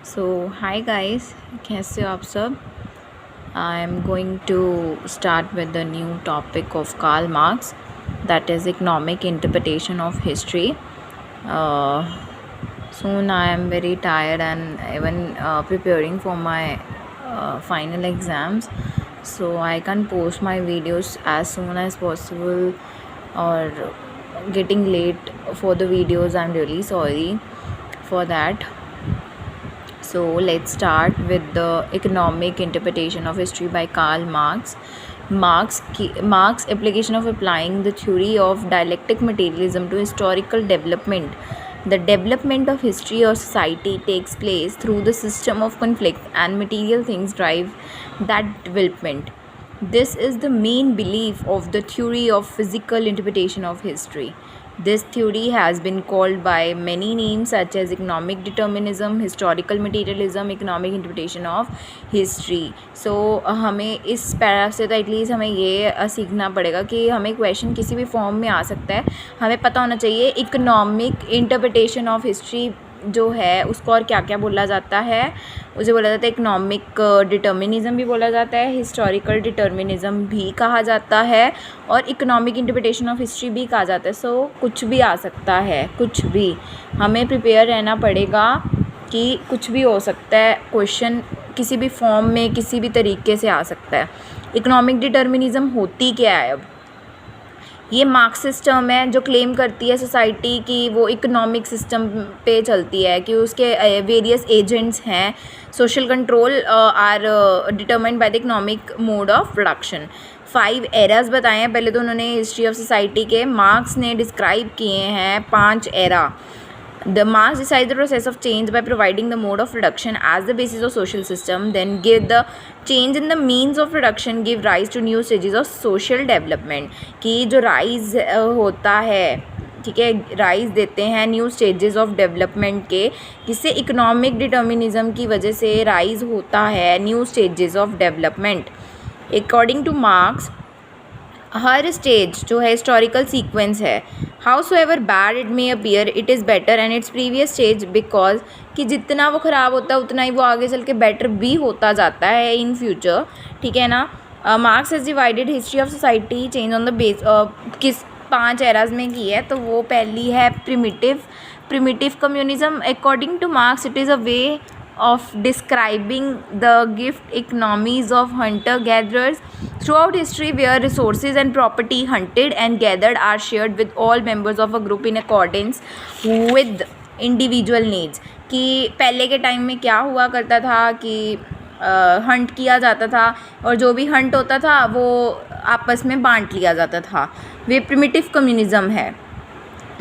सो hi guys, कैसे हो आप सब। I am going to start with the new topic of Karl Marx, that is economic interpretation of history. Soon I am very tired and even preparing for my final exams, so I can't post my videos as soon as possible or getting late for the videos. I'm really sorry for that. So let's start with the economic interpretation of history by Karl Marx. Marx application of applying the theory of dialectic materialism to historical development. The development of history or society takes place through the system of conflict, and material things drive that development. This is the main belief of the theory of physical interpretation of history. This theory has been called by many names such as economic determinism, historical materialism, economic interpretation of history. So हमें इस para से तो at least हमें ये सीखना पड़ेगा कि हमें क्वेश्चन किसी भी फॉर्म में आ सकता है. हमें पता होना चाहिए इकोनॉमिक इंटरप्रिटेशन ऑफ हिस्ट्री जो है उसको और क्या क्या बोला जाता है. उसे बोला जाता है इकोनॉमिक डिटर्मिनिज़म भी बोला जाता है, हिस्टोरिकल डिटर्मिनिज़म भी कहा जाता है और इकोनॉमिक इंटरप्रिटेशन ऑफ हिस्ट्री भी कहा जाता है. सो कुछ भी आ सकता है, कुछ भी. हमें प्रिपेयर रहना पड़ेगा कि कुछ भी हो सकता है. क्वेश्चन किसी भी फॉर्म में किसी भी तरीके से आ सकता है. इकोनॉमिक डिटर्मिनिज़म होती क्या है? अब ये मार्क्सिस्ट टर्म है जो क्लेम करती है सोसाइटी की वो इकोनॉमिक सिस्टम पे चलती है, कि उसके वेरियस एजेंट्स हैं. Social control are determined by the economic mode of production. 5 eras बताए हैं पहले तो उन्होंने हिस्ट्री ऑफ सोसाइटी के. मार्क्स ने डिस्क्राइब किए हैं 5 era. The Marx decides the process of change by providing the mode of production as the basis of social system, then give the change in the means of production give rise to new stages of social development. कि जो rise होता है, ठीक है, rise देते हैं new stages of development के, जिससे इकोनॉमिक डिटर्मिनिज्म की वजह से राइज होता है new stages of development. According two marks her stage जो है हिस्टोरिकल सीक्वेंस है. House ever bad it may appear it is better and its previous stage, because कि जितना वो ख़राब होता है उतना ही वो आगे चल के बेटर भी होता जाता है इन फ्यूचर. ठीक है ना. Marks has divided history of society change on the base किस 5 एराज में की है. तो वो पहली है primitive communism. According two marks it is a way of describing the gift economies of hunter-gatherers throughout history, where resources and property hunted and gathered are shared with all members of a group in accordance with individual needs. कि पहले के time में क्या हुआ करता था कि Hunt किया जाता था और जो भी हंट होता था वो आपस में बांट लिया जाता था. वे प्रिमिटिव कम्युनिज़म है.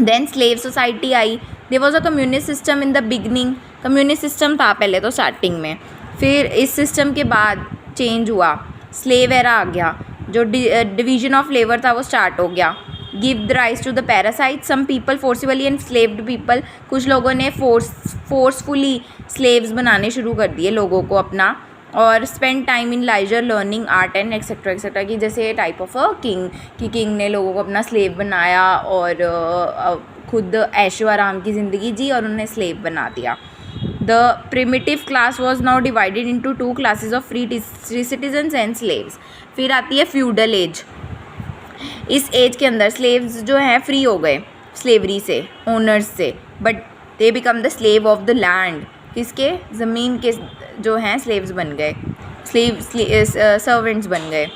देन स्लेव सोसाइटी आई. There was a communist system in the beginning. Communist system था पहले तो स्टार्टिंग में, फिर इस सिस्टम के बाद चेंज हुआ, स्लेव एरा आ गया. जो डिवीजन ऑफ लेबर था वो स्टार्ट हो गया. Give the rise to the parasite. Some people forcibly enslaved people. कुछ लोगों ने फोर्सफुली स्लेव्स बनाने शुरू कर दिए लोगों को अपना. और spend time in leisure learning art and etcetera etcetera, की जैसे टाइप ऑफ अ किंग, कि किंग ने लोगों को अपना स्लेव बनाया और खुद ऐशो आराम की ज़िंदगी जी और उन्हें स्लेव बना दिया. The primitive class was now divided into 2 classes of free citizens and slaves. फिर आती है फ्यूडल एज. इस एज के अंदर स्लेव्स जो हैं फ्री हो गए स्लेवरी से, ओनर्स से, but they become the slave of the land. किसके? ज़मीन के जो हैं स्लेव्स बन गए, सर्वेंट्स बन गए.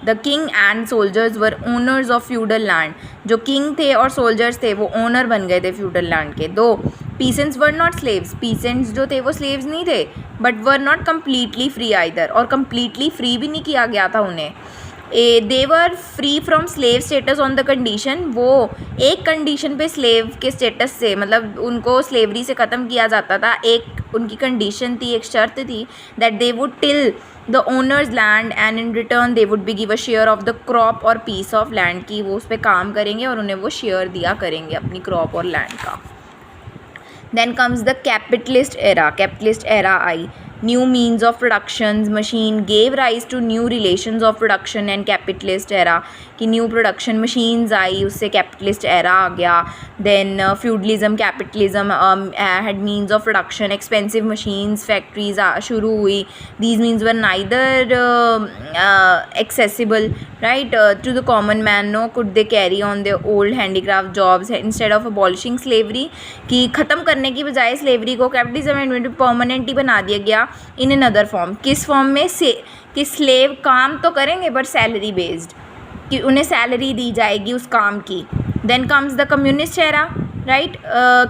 The king and soldiers were owners of feudal land. जो किंग थे और सोल्जर्स थे वो ओनर बन गए थे फ्यूडल लैंड के. Though peasants were not slaves. Peasants जो थे वो स्लेव्स नहीं थे, but were not completely free either, और कम्प्लीटली फ्री भी नहीं किया गया था उन्हें. They were free from slave status on the condition. वो एक कंडीशन पे स्लेव के स्टेटस से, मतलब उनको स्लेवरी से ख़त्म किया जाता था. एक उनकी कंडीशन थी, एक शर्त थी, that they would till the owners land and in return they would be give a share of the crop और पीस ऑफ लैंड. की वो उस पर काम करेंगे और उन्हें वो शेयर दिया करेंगे अपनी क्रॉप और लैंड का. Then comes the capitalist era. Capitalist era आई. New means of productions machine gave rise to new relations of production and capitalist era, कि न्यू प्रोडक्शन मशीन्स आई, उससे कैपिटलिस्ट एरा आ गया. Then feudalism capitalism had means of production, expensive machines factories शुरू हुई. These means were neither accessible, right, to the common man. No, could they carry on their old handicraft jobs instead of abolishing slavery, कि ख़त्म करने की बजाय slavery को capitalism में permanent ही बना दिया गया इन एन अदर फॉर्म. किस फॉर्म में से कि स्लेव काम तो करेंगे बट सैलरी बेस्ड, कि उन्हें सैलरी दी जाएगी उस काम की. Then comes the communist era, right.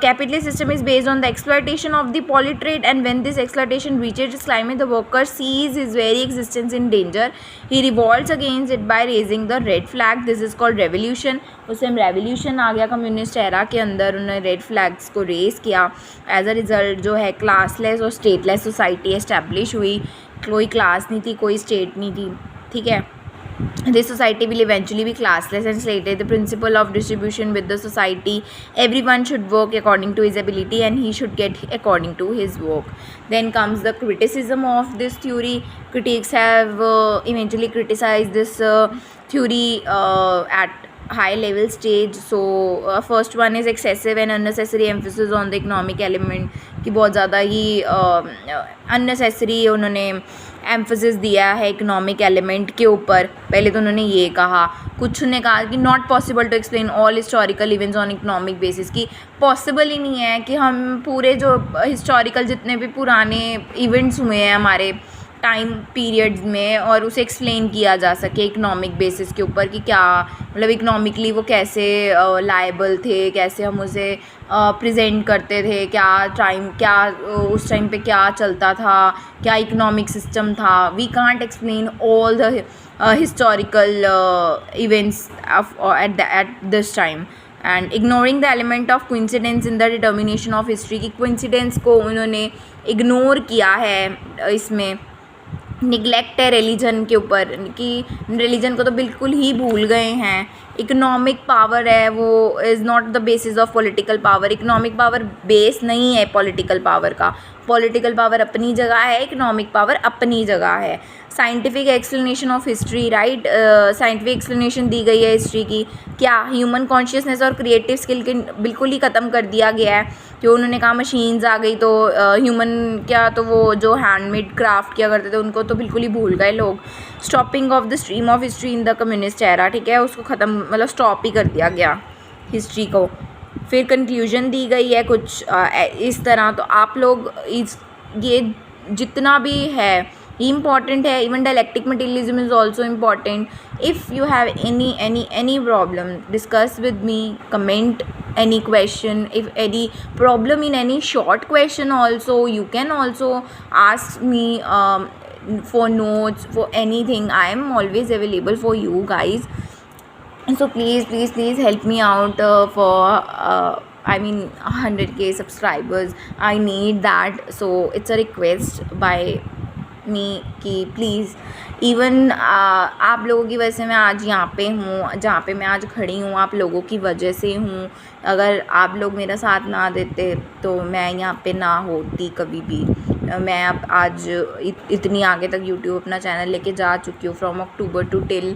Capitalist system is based on the exploitation of the polytrade, and when this exploitation reaches its climate, the worker sees his very existence in danger. He revolts against it by raising the red flag. This is called revolution. उस time revolution आ गया communist era के अंदर, उन्होंने red flags को race किया. As a result जो है classless और स्टेटलेस सोसाइटी एस्टेब्लिश हुई. कोई क्लास नहीं थी, कोई स्टेट नहीं थी, ठीक है. This society will eventually be classless and slated. The principle of distribution with the society, everyone should work according to his ability and he should get according to his work. Then comes the criticism of this theory. Critics have eventually criticized this theory at high level stage. So first one is excessive and unnecessary emphasis on the economic element, कि बहुत ज़्यादा ही unnecessary उन्होंने emphasis दिया है economic element के ऊपर. पहले तो उन्होंने ये कहा, कुछ ने कहा कि not possible to explain all historical events on economic basis, कि पॉसिबल ही नहीं है कि हम पूरे जो हिस्टोरिकल जितने भी पुराने इवेंट्स हुए हैं हमारे टाइम पीरियड्स में, और उसे एक्सप्लेन किया जा सके इकोनॉमिक बेसिस के ऊपर, कि क्या मतलब इकोनॉमिकली वो कैसे लायबल थे, कैसे हम उसे प्रेजेंट करते थे, क्या उस टाइम पे क्या चलता था, क्या इकोनॉमिक सिस्टम था. We can't explain all the historical events at this time, and ignoring the element of coincidence in the determination of history, कि coincidence को उन्होंने इग्नोर किया है इसमें. निगलेक्ट है रिलीजन के ऊपर, कि रिलीजन को तो बिल्कुल ही भूल गए हैं. इकोनॉमिक पावर है वो is not the basis of political power. Economic power base नहीं है पॉलिटिकल पावर का. पॉलिटिकल पावर अपनी जगह है, इकोनॉमिक पावर अपनी जगह है. Scientific explanation of history, right. Scientific explanation दी गई है हिस्ट्री की. क्या ह्यूमन कॉन्शियसनेस और क्रिएटिव स्किल के बिल्कुल ही ख़त्म कर दिया गया है. जो उन्होंने कहा मशीन्स आ गई तो ह्यूमन क्या, तो वो जो हैंडमेड क्राफ्ट किया करते थे उनको तो बिल्कुल ही भूल गए लोग. Stopping of the stream of history in the communist era, ठीक है, उसको ख़त्म मतलब स्टॉप ही कर दिया गया हिस्ट्री को. फिर कंक्लूजन दी गई है कुछ इस तरह. तो आप लोग ये जितना भी है इम्पॉर्टेंट है. Even dialectic materialism is also important. If you have any problem, discuss with me, comment any question. If any problem in any short question also, you can also ask me for notes, for anything. I am always available for you guys. So please help me out for 100k subscribers. I need that. So it's a request by मी कि please. Even आप लोगों की वजह से मैं आज यहाँ पे हूँ, जहाँ पे मैं आज खड़ी हूँ आप लोगों की वजह से हूँ. अगर आप लोग मेरा साथ ना देते तो मैं यहाँ पे ना होती कभी भी. मैं अब आज इतनी आगे तक यूट्यूब अपना चैनल लेके जा चुकी हूँ. From October to till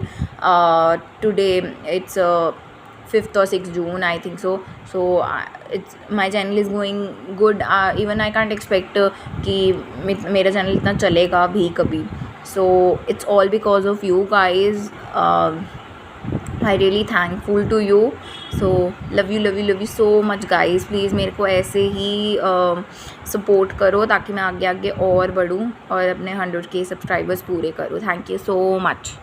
today it's 5th or 6th June, I think so. So it's my channel is going good. Even I can't expect कि मेरा चैनल इतना चलेगा भी कभी. So it's all because of you guys. I really thankful to you. So love you so much guys. Please मेरे को ऐसे ही support करो ताकि मैं आगे और बढ़ूँ और अपने 100k सब्सक्राइबर्स पूरे करूँ. Thank you so much.